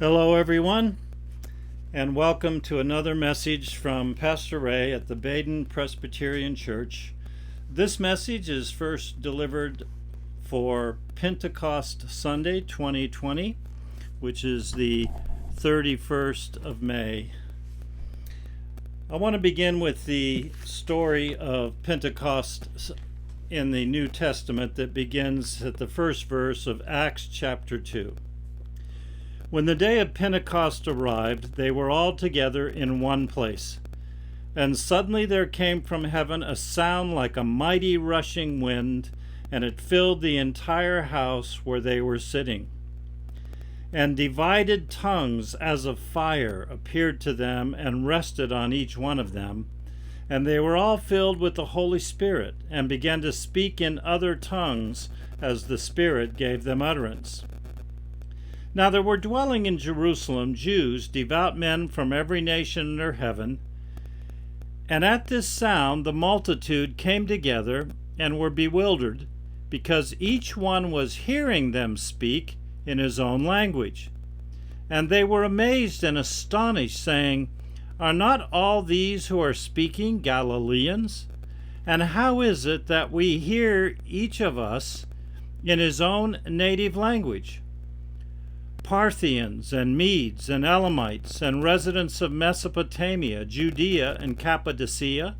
Hello, everyone, and welcome to another message from Pastor Ray at the Baden Presbyterian Church. This message is first delivered for Pentecost Sunday 2020, which is the 31st of May. I want to begin with the story of Pentecost in the New Testament that begins at the first verse of Acts chapter 2. When the day of Pentecost arrived, they were all together in one place. And suddenly there came from heaven a sound like a mighty rushing wind, and it filled the entire house where they were sitting. And divided tongues as of fire appeared to them and rested on each one of them. And they were all filled with the Holy Spirit, and began to speak in other tongues as the Spirit gave them utterance. Now there were dwelling in Jerusalem Jews, devout men from every nation under heaven. And at this sound the multitude came together and were bewildered, because each one was hearing them speak in his own language. And they were amazed and astonished, saying, "Are not all these who are speaking Galileans? And how is it that we hear each of us in his own native language? Parthians and Medes and Elamites and residents of Mesopotamia, Judea and Cappadocia,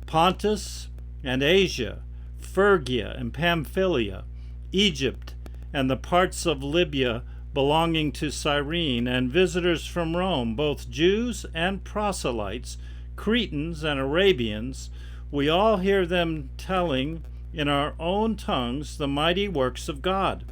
Pontus and Asia, Phrygia and Pamphylia, Egypt and the parts of Libya belonging to Cyrene, and visitors from Rome, both Jews and proselytes, Cretans and Arabians, we all hear them telling in our own tongues the mighty works of God."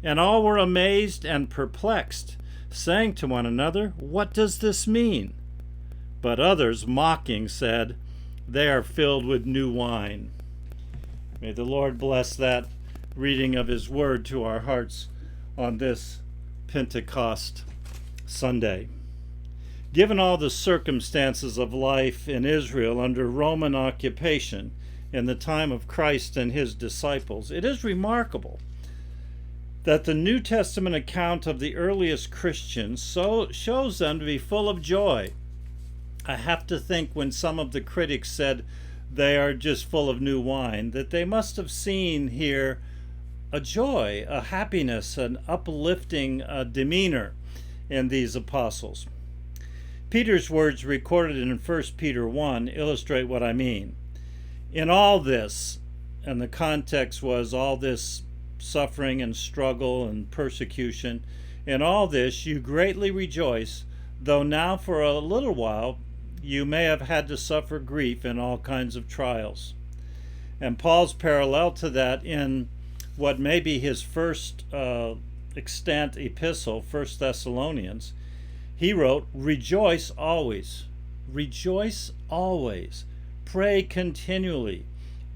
And all were amazed and perplexed, saying to one another, "What does this mean?" But others, mocking, said, "They are filled with new wine." May the Lord bless that reading of His Word to our hearts on this Pentecost Sunday. Given all the circumstances of life in Israel under Roman occupation in the time of Christ and His disciples, it is remarkable that the New Testament account of the earliest Christians shows them to be full of joy. I have to think when some of the critics said they are just full of new wine, that they must have seen here a joy, a happiness, an uplifting demeanor in these apostles. Peter's words recorded in 1 Peter 1 illustrate what I mean. In all this, and the context was all this suffering and struggle and persecution, in all this you greatly rejoice, though now for a little while you may have had to suffer grief in all kinds of trials. And Paul's parallel to that in what may be his first extant epistle, 1 Thessalonians, he wrote, "Rejoice always, rejoice always, pray continually,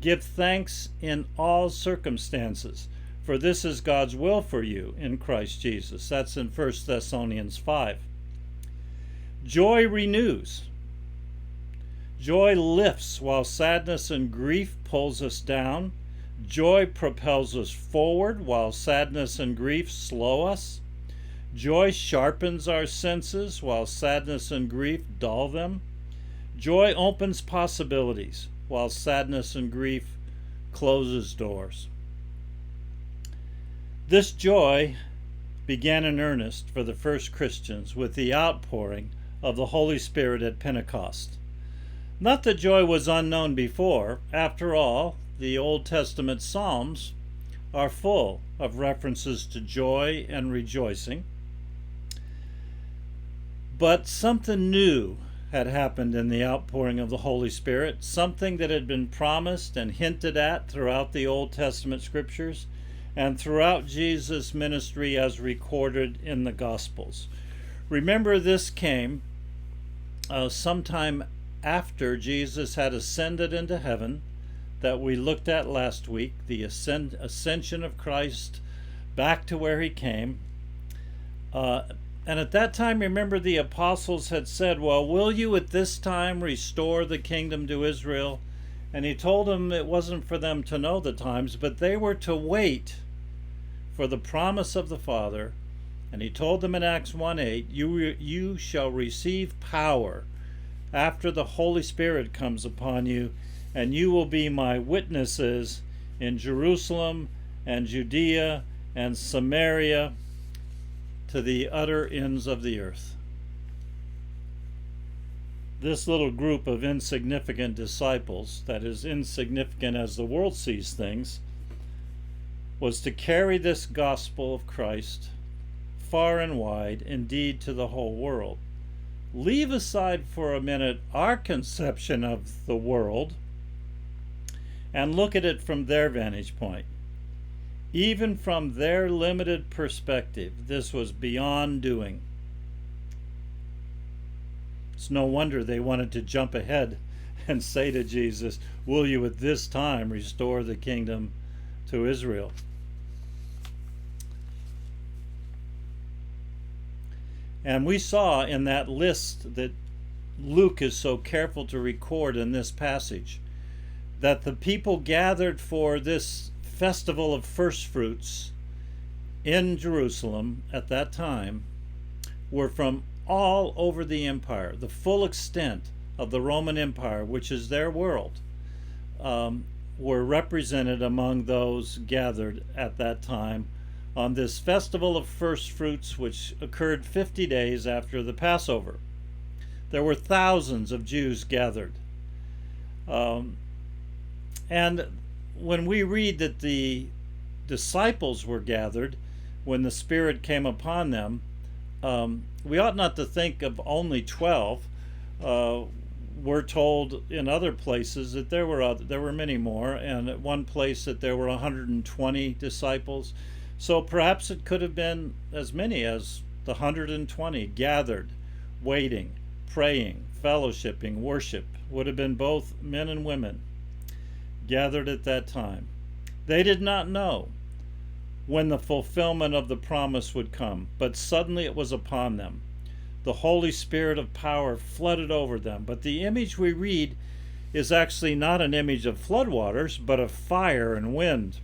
give thanks in all circumstances, for this is God's will for you in Christ Jesus." That's in 1 Thessalonians 5. Joy renews. Joy lifts while sadness and grief pulls us down. Joy propels us forward while sadness and grief slow us. Joy sharpens our senses while sadness and grief dull them. Joy opens possibilities while sadness and grief closes doors. This joy began in earnest for the first Christians with the outpouring of the Holy Spirit at Pentecost. Not that joy was unknown before. After all, the Old Testament Psalms are full of references to joy and rejoicing. But something new had happened in the outpouring of the Holy Spirit, something that had been promised and hinted at throughout the Old Testament scriptures and throughout Jesus' ministry as recorded in the Gospels. Remember, this came sometime after Jesus had ascended into heaven, that we looked at last week, the ascension of Christ back to where he came. And at that time, remember, the apostles had said, "Well, will you at this time restore the kingdom to Israel?" And he told them it wasn't for them to know the times, but they were to wait for the promise of the Father And he told them in Acts 1:8, you shall receive power after the Holy Spirit comes upon you, and you will be my witnesses in Jerusalem and Judea and Samaria to the utter ends of the earth. This little group of insignificant disciples, that is insignificant as the world sees things, was to carry this gospel of Christ far and wide, indeed to the whole world. Leave aside for a minute our conception of the world and look at it from their vantage point. Even from their limited perspective, this was beyond doing. It's no wonder they wanted to jump ahead and say to Jesus, will you at this time restore the kingdom to Israel? And we saw in that list that Luke is so careful to record in this passage that the people gathered for this festival of first fruits in Jerusalem at that time were from all over the empire. The full extent of the Roman Empire, which is their world, were represented among those gathered at that time on this festival of first fruits, which occurred 50 days after the Passover. There were thousands of Jews gathered. And when we read that the disciples were gathered when the Spirit came upon them, we ought not to think of only 12. We're told in other places that there were many more, and at one place that there were 120 disciples. So perhaps it could have been as many as the 120 gathered, waiting, praying, fellowshipping, worship. Would have been both men and women gathered at that time. They did not know when the fulfillment of the promise would come, but suddenly it was upon them. The Holy Spirit of power flooded over them. But the image we read is actually not an image of floodwaters, but of fire and wind.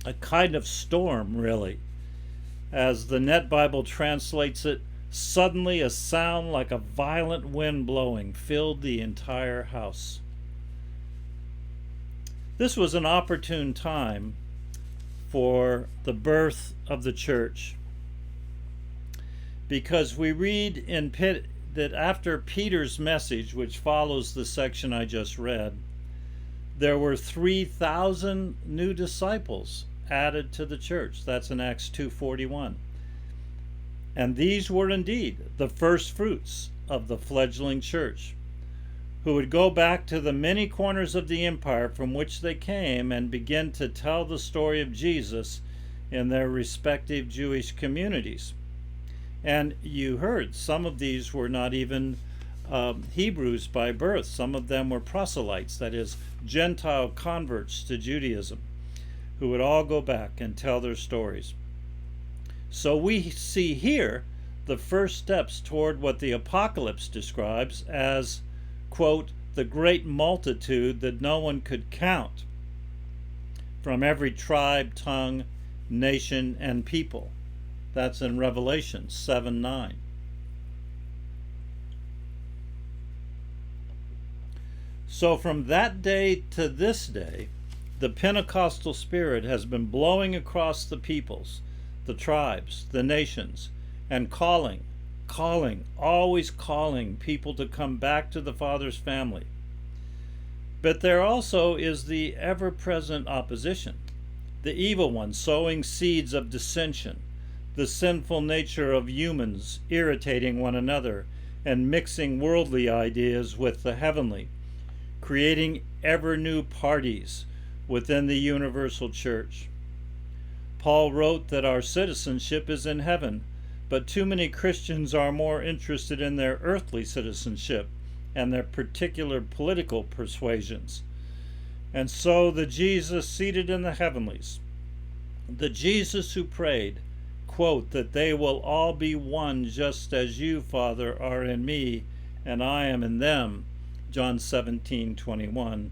A kind of storm, really. As the Net Bible translates it, suddenly a sound like a violent wind blowing filled the entire house. This was an opportune time for the birth of the church, because we read in that after Peter's message, which follows the section I just read, there were 3,000 new disciples added to the church. That's in Acts 2:41. And these were indeed the first fruits of the fledgling church, who would go back to the many corners of the empire from which they came and begin to tell the story of Jesus in their respective Jewish communities. And you heard some of these were not even Hebrews by birth. Some of them were proselytes, that is, Gentile converts to Judaism, who would all go back and tell their stories. So we see here the first steps toward what the Apocalypse describes as, quote, the great multitude that no one could count, from every tribe, tongue, nation, and people. That's in Revelation 7:9. So from that day to this day, the Pentecostal Spirit has been blowing across the peoples, the tribes, the nations, and calling, always calling people to come back to the Father's family. But there also is the ever-present opposition, the evil one sowing seeds of dissension, the sinful nature of humans irritating one another and mixing worldly ideas with the heavenly, creating ever new parties within the universal church. Paul wrote that our citizenship is in heaven, but too many Christians are more interested in their earthly citizenship and their particular political persuasions. And so the Jesus seated in the heavenlies, the Jesus who prayed, quote, that they will all be one just as you, Father, are in me and I am in them, John 17:21.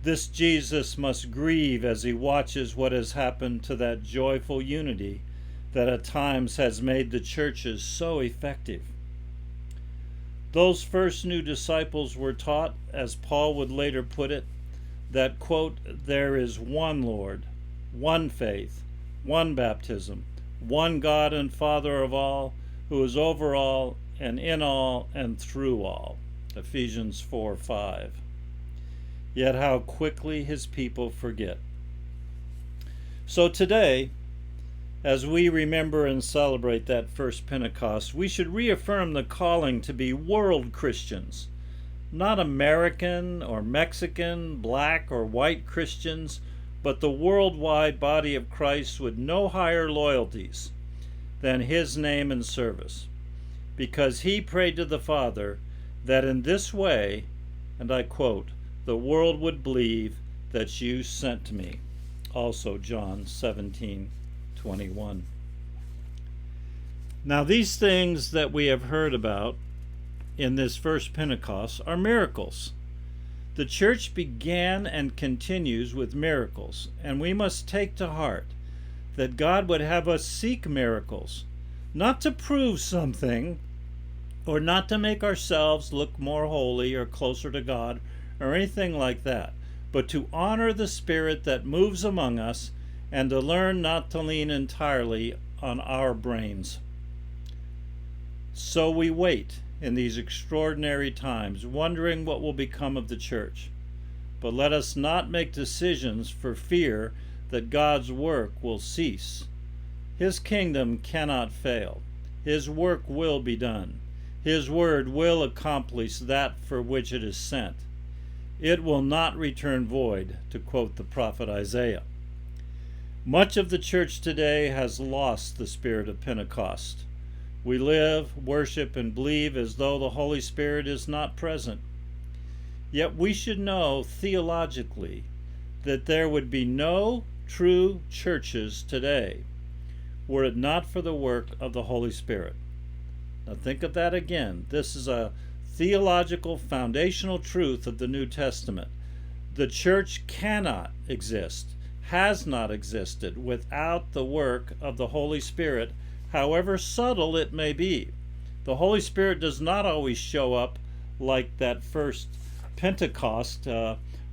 This Jesus must grieve as he watches what has happened to that joyful unity that at times has made the churches so effective. Those first new disciples were taught, as Paul would later put it, that, quote, there is one Lord, one faith, one baptism, one God and Father of all, who is over all and in all and through all. Ephesians 4:5. Yet how quickly his people forget. So today, as we remember and celebrate that first Pentecost, we should reaffirm the calling to be world Christians, not American or Mexican, black or white Christians, but the worldwide body of Christ with no higher loyalties than his name and service, because he prayed to the Father that in this way, and I quote, the world would believe that you sent me. Also John 17:21. Now these things that we have heard about in this first Pentecost are miracles. The church began and continues with miracles, and we must take to heart that God would have us seek miracles, not to prove something, or not to make ourselves look more holy or closer to God, or anything like that, but to honor the Spirit that moves among us, and to learn not to lean entirely on our brains. So we wait in these extraordinary times, wondering what will become of the church. But let us not make decisions for fear that God's work will cease. His kingdom cannot fail. His work will be done. His word will accomplish that for which it is sent. It will not return void, to quote the prophet Isaiah. Much of the church today has lost the spirit of Pentecost. We live, worship, and believe as though the Holy Spirit is not present. Yet we should know theologically that there would be no true churches today were it not for the work of the Holy Spirit. Now think of that again. This is a theological foundational truth of the New Testament. The church cannot exist, has not existed, without the work of the Holy Spirit, however subtle it may be. The Holy Spirit does not always show up like that first Pentecost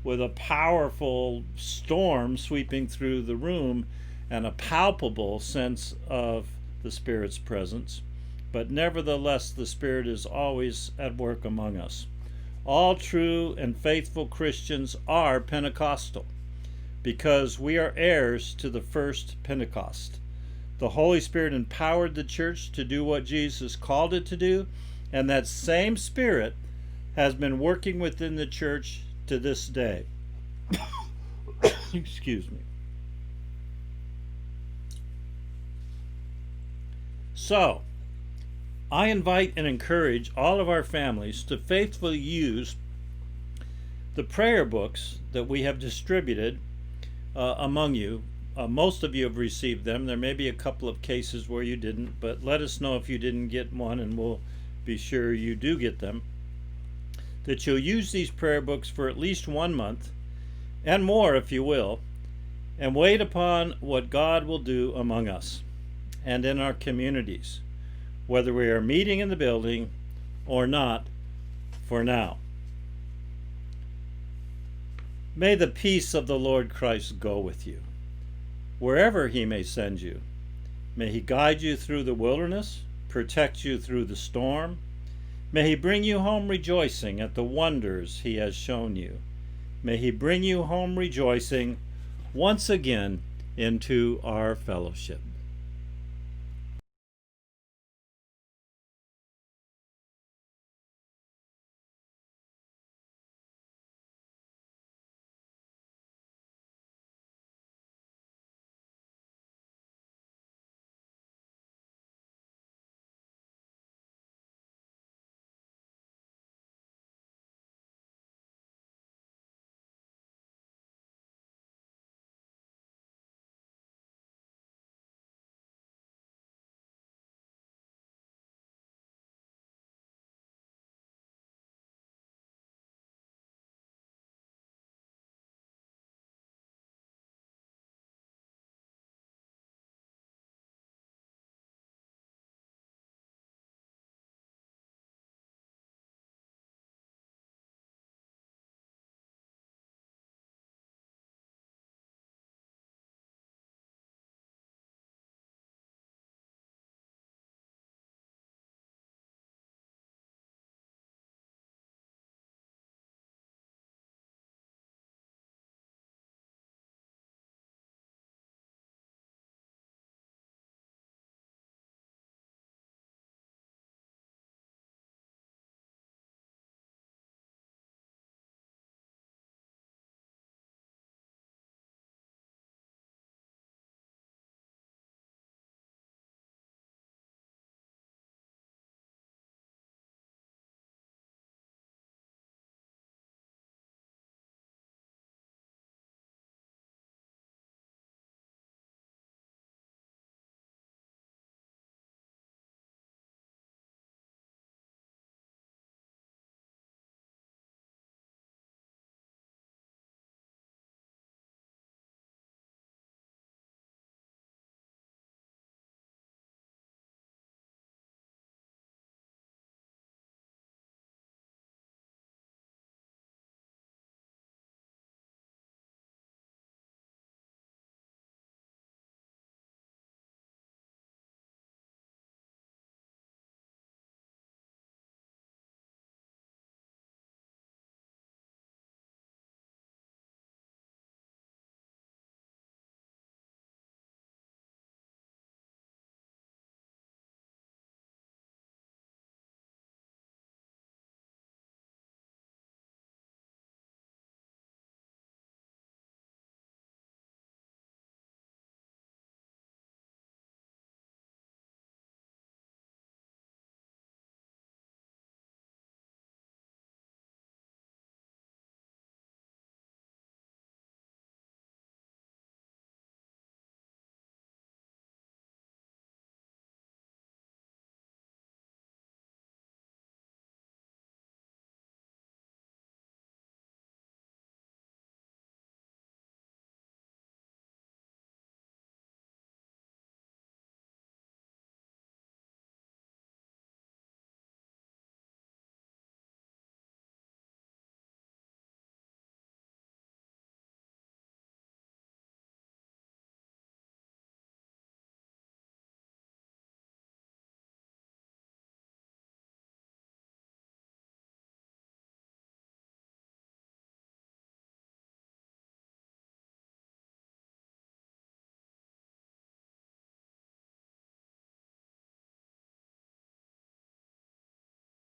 with a powerful storm sweeping through the room and a palpable sense of the Spirit's presence. But nevertheless, the Spirit is always at work among us. All true and faithful Christians are Pentecostal because we are heirs to the first Pentecost. The Holy Spirit empowered the church to do what Jesus called it to do, and that same Spirit has been working within the church to this day. Excuse me. So, I invite and encourage all of our families to faithfully use the prayer books that we have distributed among you. Most of you have received them. There may be a couple of cases where you didn't, but let us know if you didn't get one, and we'll be sure you do get them. That you'll use these prayer books for at least 1 month, and more if you will, and wait upon what God will do among us and in our communities, whether we are meeting in the building or not for now. May the peace of the Lord Christ go with you, wherever he may send you. May he guide you through the wilderness, protect you through the storm. May he bring you home rejoicing at the wonders he has shown you. May he bring you home rejoicing once again into our fellowship.